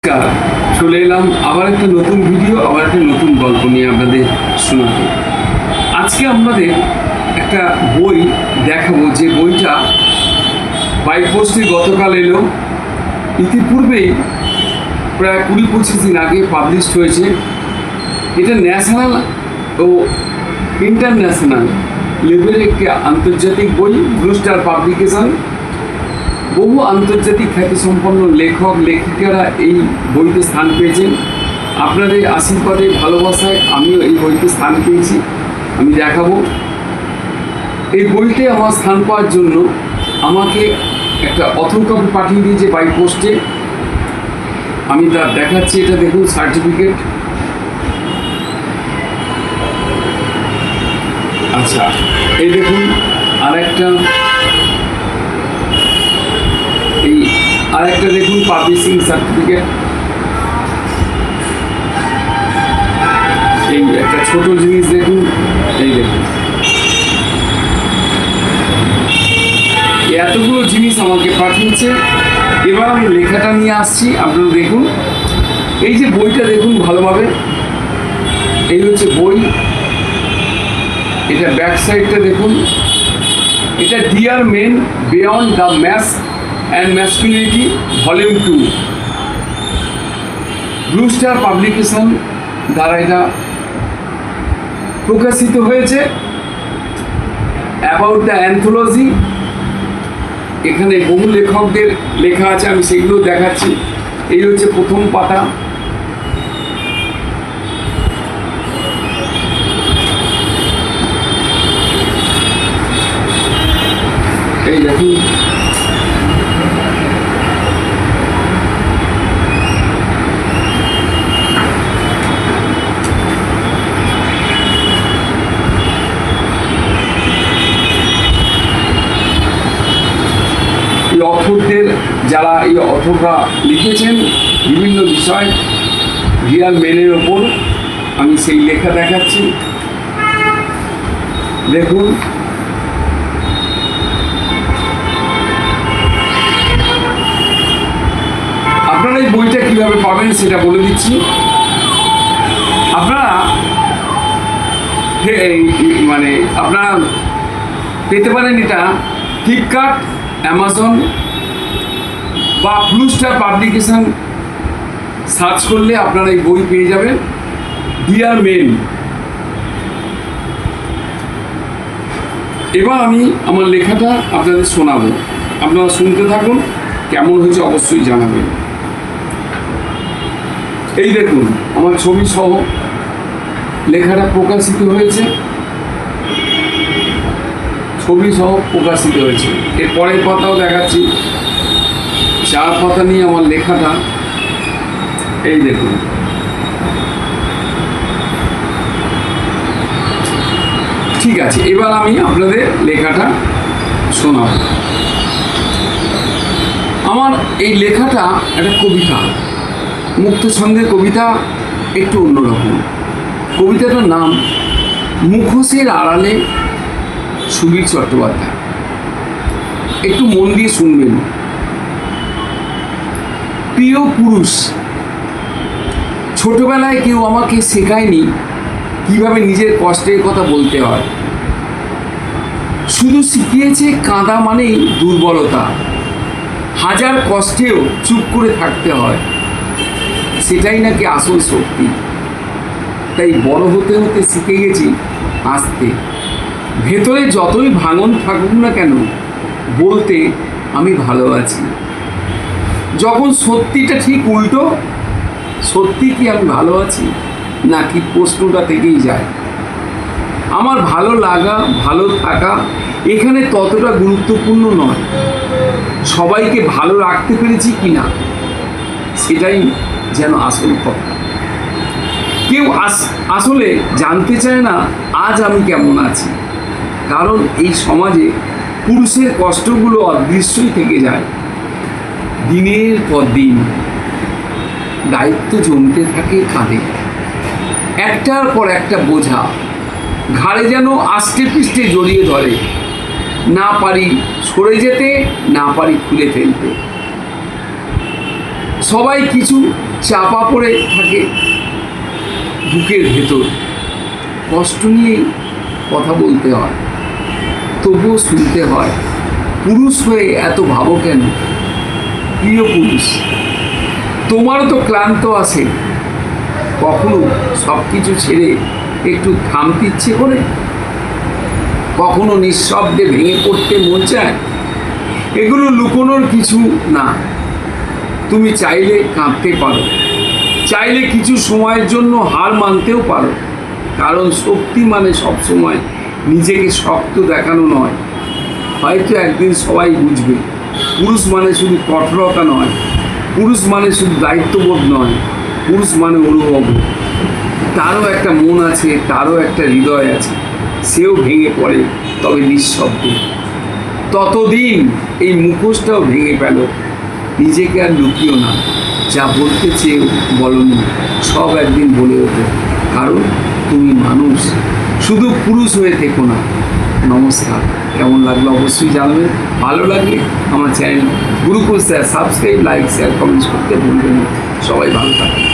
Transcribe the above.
নমস্কার, চলে এলাম আবার একটা নতুন ভিডিও, আবার একটা নতুন গল্প নিয়ে আপনাদের শোনাতে। আজকে আপনাদের একটা বই দেখাবো, যে বইটা বাই পোস্টে গতকাল এলো। ইতিপূর্বেই প্রায় 20-25 দিন আগে পাবলিশড হয়েছে। এটা ন্যাশনাল ও ইন্টারন্যাশনাল লেভেলের একটি আন্তর্জাতিক বই, ব্লু স্টার পাবলিকেশন। বহু আন্তর্জাতিক খ্যাতিসম্পন্ন লেখক লেখিকারা এই বইতে স্থান পেয়েছেন। আপনাদের আশীর্বাদে ভালোবাসায় আমিও এই বইতে স্থান পেয়েছি, আমি দেখাবো। এই বইতে আমার স্থান পাওয়ার জন্য আমাকে একটা অথর কপি পাঠিয়ে দিয়েছে বাই পোস্টে। আমি তার দেখাচ্ছি, এটা দেখুন সার্টিফিকেট। আচ্ছা, এই দেখুন আরেকটা দেখুন পাবলিশিং সার্টিফিকেট। এই একটা ছোট জিনিস দেখুন, এই দেখুন এতগুলো জিনিস আমাকে পাঠিয়েছে। এবার আমি লেখাটা নিয়ে আসছি, আপনারা দেখুন। এই যে বইটা দেখুন ভালোভাবে, এই হচ্ছে বই। এটা ব্যাক সাইডটা দেখুন। এটা dear men beyond the mask and masculinity volume 2, blue star publication দ্বারা এটা প্রকাশিত হয়েছে। অ্যাবাউট দ্য অ্যান্থোলজি, এখানে বহু লেখকদের লেখা আছে, আমি সেগুলো দেখাচ্ছি। এই হচ্ছে প্রথম পাতা। এই দেখুন, এই অথরদের, যারা এই অথররা লিখেছেন বিভিন্ন বিষয় রিয়াল মেনের ওপর, আমি সেই লেখা দেখাচ্ছি। দেখুন, আপনারা এই বইটা কীভাবে পাবেন সেটা বলে দিচ্ছি। আপনারা আপনারা পেতে পারেন এটা ফ্লিপকার্ট, অ্যামাজন বা ব্লু স্টার পাবলিকেশন সার্চ করলে আপনারা এই বই পেয়ে যাবেন, ডিয়ার মেন। এবার আমি আমার লেখাটা আপনাদের শোনাবো, আপনারা শুনতে থাকুন। কেমন হয়েছে অবশ্যই জানাবেন। এই দেখুন, আমার ছবি সহ লেখাটা প্রকাশিত হয়েছে, ছবি সহ প্রকাশিত হয়েছে। এর পরের পাতাও দেখাচ্ছি, 4 পাতা নিয়ে আমার লেখাটা। এই দেখুন, ঠিক আছে। এবার আমি আপনাদের লেখাটা শোনাব। আমার এই লেখাটা একটা কবিতা, মুক্ত ছন্দের কবিতা, একটু অন্যরকম। কবিতাটার নাম মুখোশের আড়ালে, সুবীর চট্টোপাধ্যায়। একটু মন দিয়ে শুনবেন। প্রিয় পুরুষ, ছোটবেলায় কেউ আমাকে শেখায়নি কিভাবে নিজের কষ্টের কথা বলতে হয়। শুধু শিখিয়েছে কাঁদা মানেই দুর্বলতা, হাজার কষ্টেও চুপ করে থাকতে হয়, সেটাই নাকি আসল শক্তি। তাই বড় হতে হতে শিখে গেছি হাসতে। ভেতরে যতই ভাঙন থাকুক না কেন, বলতে আমি ভালো আছি। যখন সত্যিটা ঠিক উল্টো, সত্যি কি আমি ভালো আছি নাকি প্রশ্নটা থেকেই যায়। আমার ভালো লাগা, ভালো থাকা এখানে ততটা গুরুত্বপূর্ণ নয়, সবাইকে ভালো রাখতে পেরেছি কি না সেটাই যেন আসল কথা। কেউ আসলে জানতে চায় না আজ আমি কেমন আছি, কারণ এই সমাজে পুরুষের কষ্টগুলো অদৃশ্যই থেকে যায়। দিনের পর দিন দায়িত্ব জমতে থাকে কাঁধে, একটার পর একটা বোঝা ঘাড়ে যেন আষ্টে পৃষ্ঠে জড়িয়ে ধরে। না পারি সরে যেতে, না পারি খুলে ফেলতে। সবাই কিছু চাপা পড়ে থাকে বুকের ভেতর, কষ্ট নিয়েই কথা বলতে হয়, তবুও শুনতে হয়। পুরুষ হয়ে এত ভাবো কেন? প্রিয় পুরুষ, তোমারও তো ক্লান্ত আছে, কখনো সব কিছু ছেড়ে একটু থামতে ইচ্ছে করে, কখনো নিঃশব্দে ভেঙে পড়তে মন চায়। এগুলো লুকোনোর কিছু না, তুমি চাইলে কাঁদতে পারো, চাইলে কিছু সময়ের জন্য হার মানতেও পারো। কারণ শক্তি মানে সবসময় নিজেকে শক্ত দেখানো নয়। হয়তো একদিন সবাই বুঝবে, পুরুষ মানে শুধু কঠোরতা নয়, পুরুষ মানে শুধু দায়িত্ববোধ নয়, পুরুষ মানে অনুভব। তারও একটা মন আছে, তারও একটা হৃদয় আছে, সেও ভেঙে পড়ে, তবে নিঃশব্দে। ততদিন এই মুখোশটাও ভেঙে পেল। নিজেকে আর লুকিও না, যা বলতে চেয়েও বলনি, সব একদিন বলে ওঠো। কারণ তুমি মানুষ, শুধু পুরুষ হয়ে থেকো না। নমস্কার, কেমন লাগলো অবশ্যই জানাবেন। ভালো লাগলে আমার channel Gurukul sir subscribe, like, share, comments করতে ভুলবেন না। সবাই ভালো থাকবেন।